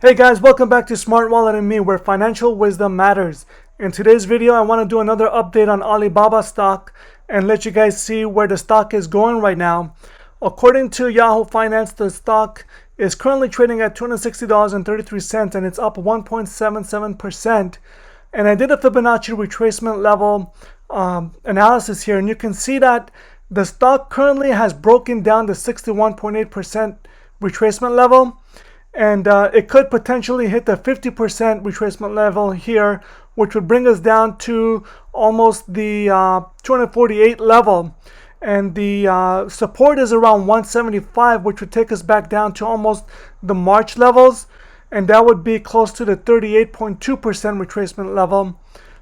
Hey guys, welcome back to Smart Wallet and Me, where financial wisdom matters. In today's video, I want to do another update on Alibaba stock and let you guys see where the stock is going right now. According to Yahoo Finance, the stock is currently trading at $260.33 and it's up 1.77%. And I did a Fibonacci retracement level analysis here, and you can see that the stock currently has broken down the 61.8% retracement level. And it could potentially hit the 50% retracement level here, which would bring us down to almost the 248 level. And the support is around 175, which would take us back down to almost the March levels. And that would be close to the 38.2% retracement level.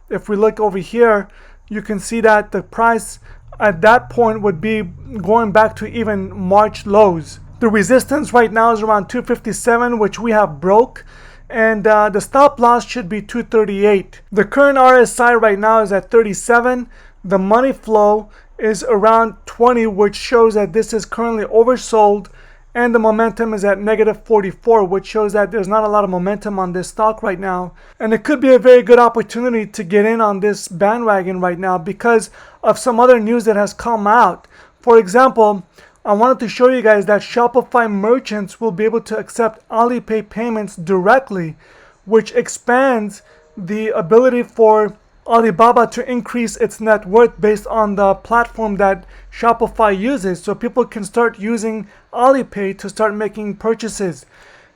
If we look over here, you can see that the price at that point would be going back to even March lows. The resistance right now is around 257, which we have broke, and the stop loss should be 238. The current RSI right now is at 37. The money flow is around 20, which shows that this is currently oversold, and the momentum is at negative 44, which shows that there's not a lot of momentum on this stock right now. And it could be a very good opportunity to get in on this bandwagon right now because of some other news that has come out. For example, I wanted to show you guys that Shopify merchants will be able to accept Alipay payments directly, which expands the ability for Alibaba to increase its net worth based on the platform that Shopify uses. So people can start using Alipay to start making purchases.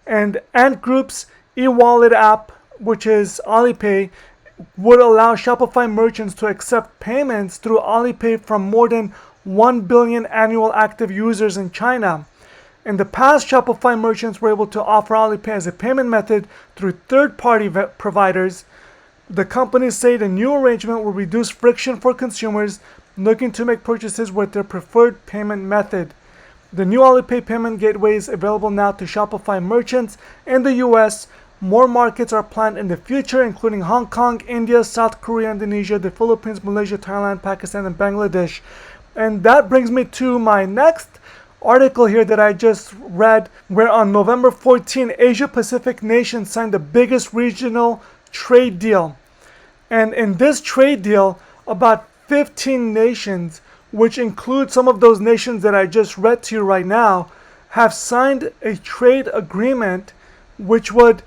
And Ant Group's e-wallet app, which is Alipay, would allow Shopify merchants to accept payments through Alipay from more than 1 billion annual active users in China. In the past, Shopify merchants were able to offer Alipay as a payment method through third-party providers. The companies say the new arrangement will reduce friction for consumers looking to make purchases with their preferred payment method. The new Alipay payment gateway is available now to Shopify merchants in the US. More markets are planned in the future, including Hong Kong, India, South Korea, Indonesia, the Philippines, Malaysia, Thailand, Pakistan, and Bangladesh. And that brings me to my next article here that I just read, where on November 14, Asia Pacific nations signed the biggest regional trade deal. And in this trade deal, about 15 nations, which include some of those nations that I just read to you right now, have signed a trade agreement which would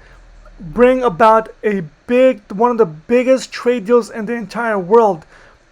bring about one of the biggest trade deals in the entire world.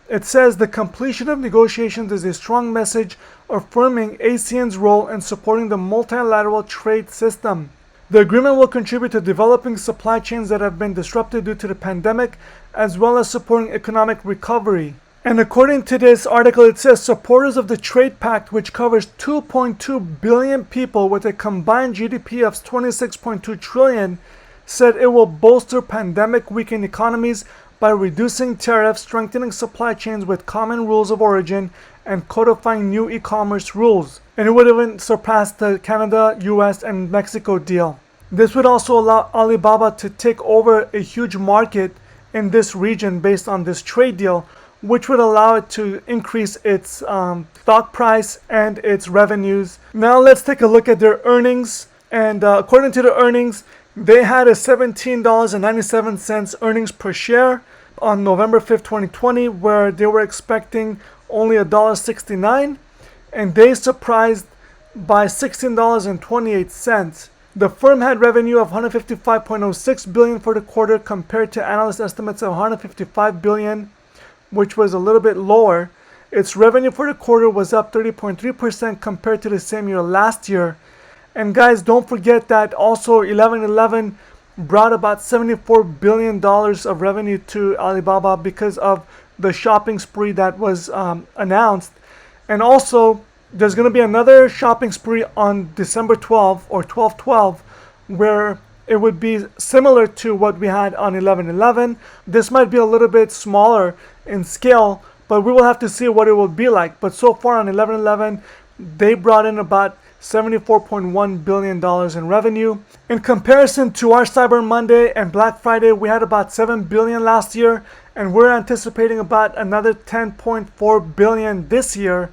It says the completion of negotiations is a strong message affirming ASEAN's role in supporting the multilateral trade system. The agreement will contribute to developing supply chains that have been disrupted due to the pandemic, as well as supporting economic recovery. And according to this article, it says supporters of the Trade Pact, which covers 2.2 billion people with a combined GDP of 26.2 trillion, said it will bolster pandemic-weakened economies by reducing tariffs, strengthening supply chains with common rules of origin, and codifying new e-commerce rules. And it would even surpass the Canada, US, and Mexico deal. This would also allow Alibaba to take over a huge market in this region based on this trade deal, which would allow it to increase its stock price and its revenues. Now let's take a look at their earnings. And according to the earnings, they had a $17.97 earnings per share on November 5th, 2020, where they were expecting only $1.69, and they surprised by $16.28. The firm had revenue of $155.06 billion for the quarter compared to analyst estimates of $155 billion, which was a little bit lower. Its revenue for the quarter was up 30.3% compared to the same year last year. And guys, don't forget that also 11/11 brought about $74 billion of revenue to Alibaba because of the shopping spree that was announced. And also, there's going to be another shopping spree on December 12th or 12/12, where it would be similar to what we had on 11/11. This might be a little bit smaller in scale, but we will have to see what it will be like. But so far on 11/11, they brought in about $74.1 billion in revenue. In comparison to our Cyber Monday and Black Friday, we had about $7 billion last year, and we're anticipating about another $10.4 billion this year.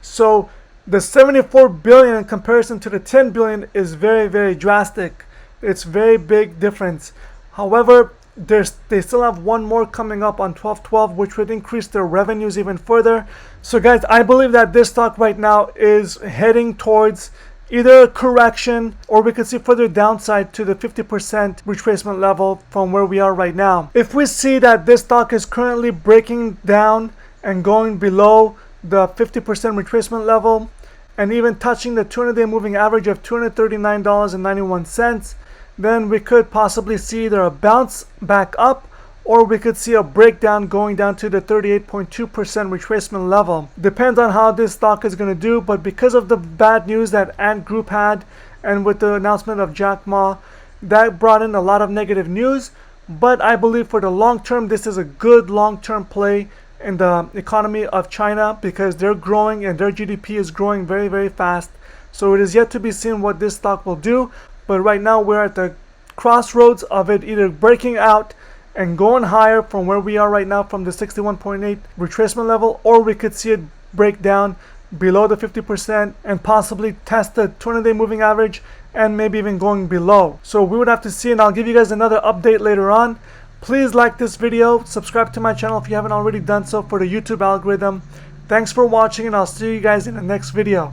So the $74 billion in comparison to the $10 billion is very, very drastic. It's very big difference. However, they still have one more coming up on 12/12, which would increase their revenues even further. So guys, I believe that this stock right now is heading towards either a correction, or we could see further downside to the 50% retracement level from where we are right now. If we see that this stock is currently breaking down and going below the 50% retracement level and even touching the 200-day moving average of $239.91, then we could possibly see either a bounce back up, or we could see a breakdown going down to the 38.2% retracement level. Depends on how this stock is going to do, but because of the bad news that Ant Group had, and with the announcement of Jack Ma, that brought in a lot of negative news. But I believe for the long term, this is a good long-term play in the economy of China, because they're growing and their GDP is growing very, very fast. So it is yet to be seen what this stock will do. But right now we're at the crossroads of it either breaking out and going higher from where we are right now from the 61.8 retracement level, or we could see it break down below the 50% and possibly test the 200-day moving average and maybe even going below. So we would have to see, and I'll give you guys another update later on. Please like this video, subscribe to my channel if you haven't already done so for the YouTube algorithm. Thanks for watching, and I'll see you guys in the next video.